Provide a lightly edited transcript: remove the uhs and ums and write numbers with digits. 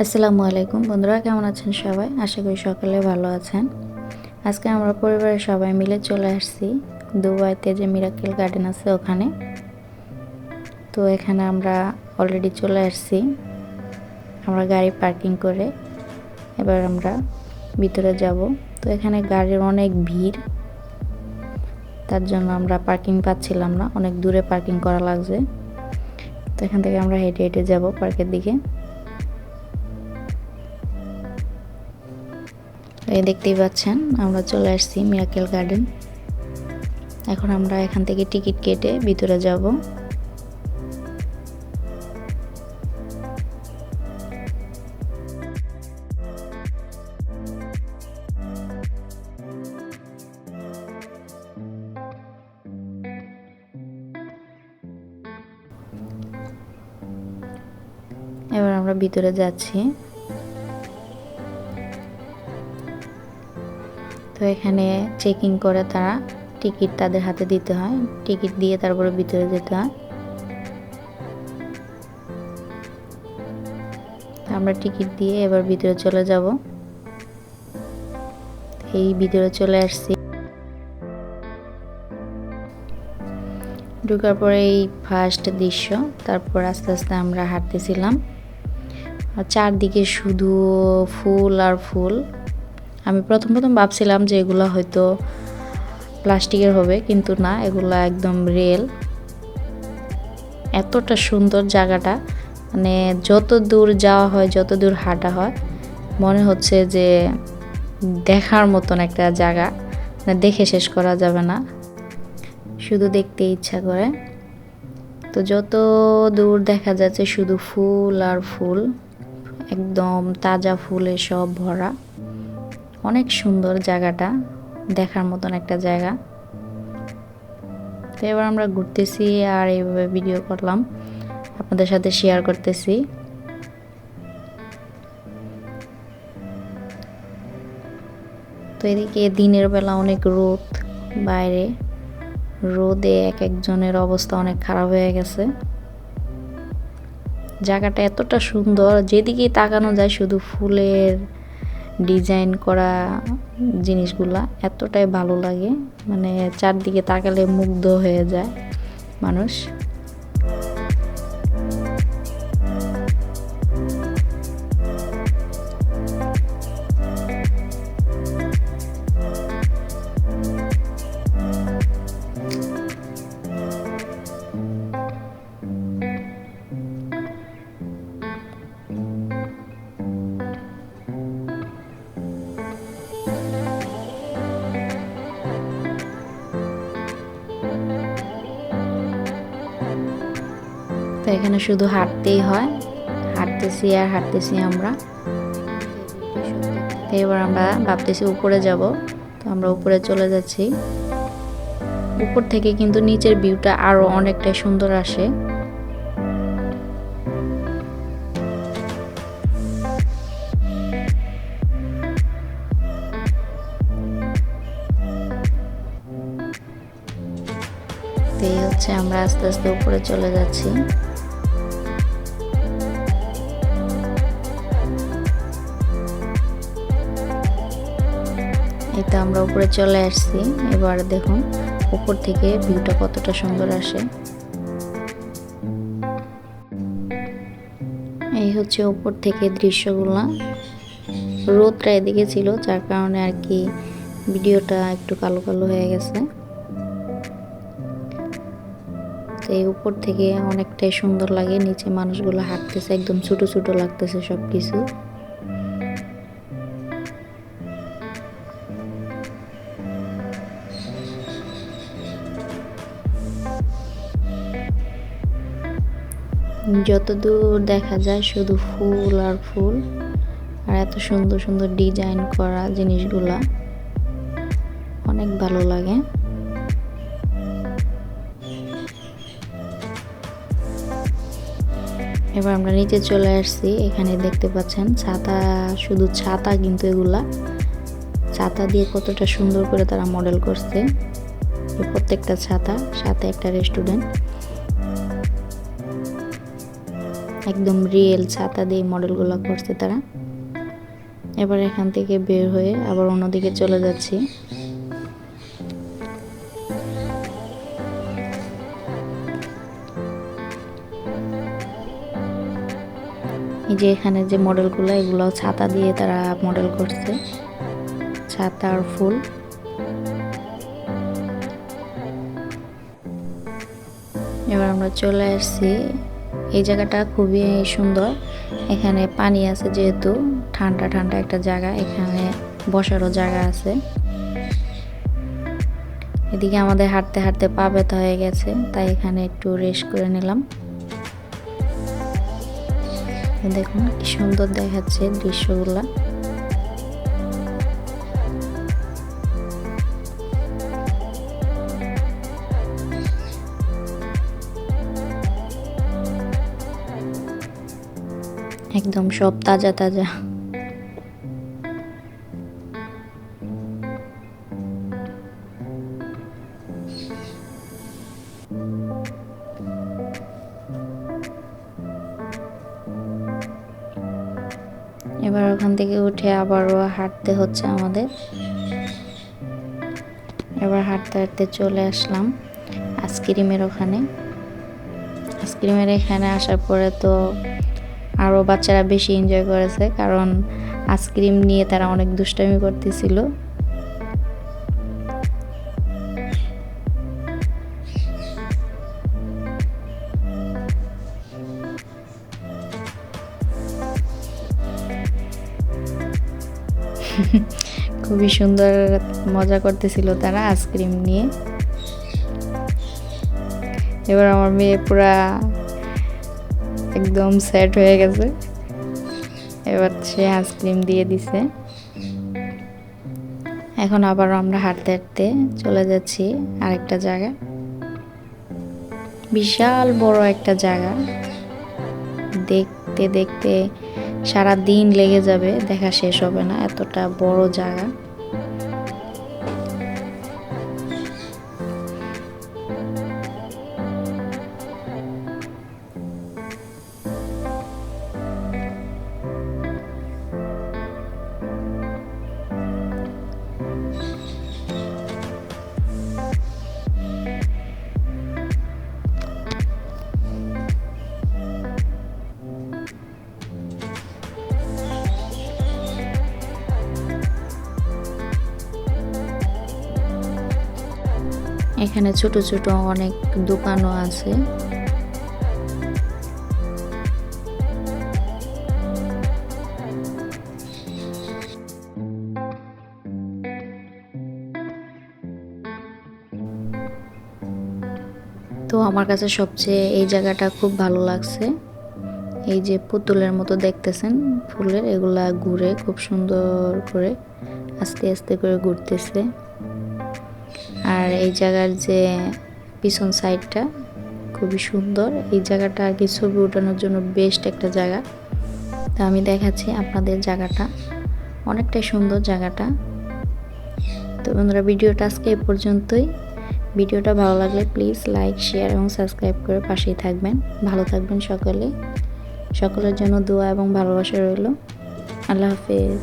আসসালামু আলাইকুম বন্ধুরা, কেমন আছেন সবাই? আশা করি সকলে ভালো আছেন। আজকে আমরা পরিবারের সবাই মিলে চলে আসছি দুবাইতে যে মিরাকেল গার্ডেন আছে ওখানে। তো এখানে আমরা অলরেডি চলে আসছি। আমরা গাড়ি পার্কিং করে এবার আমরা ভিতরে যাব। তো এখানে গাড়ির অনেক ভিড়, তার জন্য আমরা পার্কিং পাচ্ছিলাম না, অনেক দূরে পার্কিং করা লাগছে। তো এখান থেকে আমরা হেঁটে হেঁটে যাব পার্কের দিকে। এই দেখতেই পাচ্ছেন আমরা চলে আসছি মিরাকেল গার্ডেন। এখন আমরা এখান থেকে টিকিট কেটে ভিতরে যাব। এবার আমরা ভিতরে যাচ্ছি। তো এখানে চেকিং করে তারা টিকিট তাদের হাতে দিতে হয়, টিকিট দিয়ে তারপরে ভিতরে যেতে হয়। আমরা টিকিট দিয়ে এবার ভিতরে চলে যাব। এই ভিতরে চলে আসছি। ঢোকার পরে এই ফার্স্ট দৃশ্য, তারপর আস্তে আস্তে আমরা হাঁটতেছিলাম। আর চারদিকে শুধু ফুল আর ফুল। আমি প্রথম ভাবছিলাম যে এগুলো হয়তো প্লাস্টিকের হবে, কিন্তু না, এগুলো একদম রিয়েল। এতটা সুন্দর জায়গাটা, মানে যত দূর যাওয়া হয়, যত দূর হাঁটা হয়, মনে হচ্ছে যে দেখার মতন একটা জায়গা, মানে দেখে শেষ করা যাবে না, শুধু দেখতে ইচ্ছা করে। তো যত দূর দেখা যাচ্ছে শুধু ফুল আর ফুল, একদম তাজা ফুলে সব ভরা। অনেক সুন্দর জায়গাটা, দেখার মতন একটা জায়গা। তো এবার আমরা ঘুরতেছি আর এইভাবে ভিডিও করলাম, আপনাদের সাথে শেয়ার করতেছি। তো এদিকে দিনের বেলা অনেক রোদ, বাইরে রোদে এক একজনের অবস্থা অনেক খারাপ হয়ে গেছে। জায়গাটা এতটা সুন্দর, যেদিকে তাকানো যায় শুধু ফুলের ডিজাইন করা জিনিসগুলা, এতটাই ভালো লাগে, মানে চারদিকে তাকালে মুগ্ধ হয়ে যায় মানুষ। তো এখানে শুধু হাঁটতেই হয়, হাঁটতেছি আর হাঁটতেছি আমরা। তো এবার আমরা ভাবতেছি উপরে যাব। তো আমরা উপরে চলে যাচ্ছি। উপর থেকে কিন্তু নিচের ভিউটা আরো অনেকটাই সুন্দর আসে। এই হচ্ছে আমরা আস্তে আস্তে উপরে চলে যাচ্ছি। এই তো আমরা উপরে চলে আসছি। এবার দেখুন উপর থেকে ভিউটা কতটা সুন্দর আসে। এই হচ্ছে উপর থেকে দৃশ্যগুলো। রোদটা এদিকে ছিল, যার কারণে আর কি ভিডিওটা একটু কালো কালো হয়ে গেছে। তো এই উপর থেকে অনেকটাই সুন্দর লাগে। নিচে মানুষগুলো হাঁটতেছে, একদম ছোট ছোট লাগতেছে সবকিছু। যতদূর দেখা যায় শুধু ফুল আর ফুল, আর এত সুন্দর সুন্দর ডিজাইন করা জিনিসগুলা, অনেক ভালো লাগে। এবার আমরা নিচে চলে আসছি। এখানে দেখতে পাচ্ছেন ছাতা, শুধু ছাতা, কিন্তু এগুলা ছাতা দিয়ে কতটা সুন্দর করে তারা মডেল করছে। প্রত্যেকটা ছাতা, সাথে একটা রেস্টুরেন্ট। একদম রিয়েল ছাতা দিয়ে মডেলগুলো করছে তারা। এবার এখান থেকে বের হয়ে আবার অন্যদিকে চলে যাচ্ছি। এই যে এখানে যে মডেলগুলো, এগুলো ছাতা দিয়ে তারা মডেল করছে, ছাতা আর ফুল। এবার আমরা চলে আসছি। এই জায়গাটা খুবই সুন্দর, এখানে পানি আছে, যেহেতু ঠান্ডা ঠান্ডা একটা জায়গা, এখানে বসারও জায়গা আছে। এদিকে আমাদের হাঁটতে হাঁটতে পা ব্যথা হয়ে গেছে, তাই এখানে একটু রেস্ট করে নিলাম। দেখুন কি সুন্দর দেখাচ্ছে দৃশ্যগুলা। একদম সব তাজা তাজা। এবার ওখান থেকে উঠে আবারও হাঁটতে হচ্ছে আমাদের। এবার হাঁটতে হাঁটতে চলে আসলাম আইসক্রিমের ওখানে। আইসক্রিমের এখানে আসার পরে তো আরও বাচ্চারা বেশি এনজয় করেছে, কারণ আইসক্রিম নিয়ে তারা অনেক দুষ্টামি করতেছিল। খুবই সুন্দর মজা করতেছিল তারা আইসক্রিম নিয়ে। এবার আমার মেয়ে পুরা একদম সেট হয়ে গেছে, এবার সে আইসক্রিম দিয়ে দিছে। এখন আবার আমরা হাঁটতে হাঁটতে চলে যাচ্ছি আরেকটা জায়গা, বিশাল বড় একটা জায়গা। দেখতে দেখতে সারা দিন লেগে যাবে, দেখা শেষ হবে না, এতটা বড় জায়গা। এখানে ছোট ছোট অনেক দোকানও আছে। তো আমার কাছে সবচেয়ে এই জায়গাটা খুব ভালো লাগছে। এই যে পুতুলের মতো দেখতেছেন ফুলের, এগুলা ঘুরে খুব সুন্দর করে আস্তে আস্তে করে ঘুরতেছে। আর এই জায়গার যে পিছন সাইডটা খুবই সুন্দর, এই জায়গাটা আর কি ছবি ওঠানোর জন্য বেস্ট একটা জায়গা। তা আমি দেখাচ্ছি আপনাদের জায়গাটা, অনেকটাই সুন্দর জায়গাটা। তো বন্ধুরা, ভিডিওটা আজকে এই পর্যন্তই। ভিডিওটা ভালো লাগলে প্লিজ লাইক, শেয়ার এবং সাবস্ক্রাইব করে পাশেই থাকবেন। ভালো থাকবেন সকলে, সকলের জন্য দোয়া এবং ভালোবাসা রইল। আল্লাহ হাফেজ।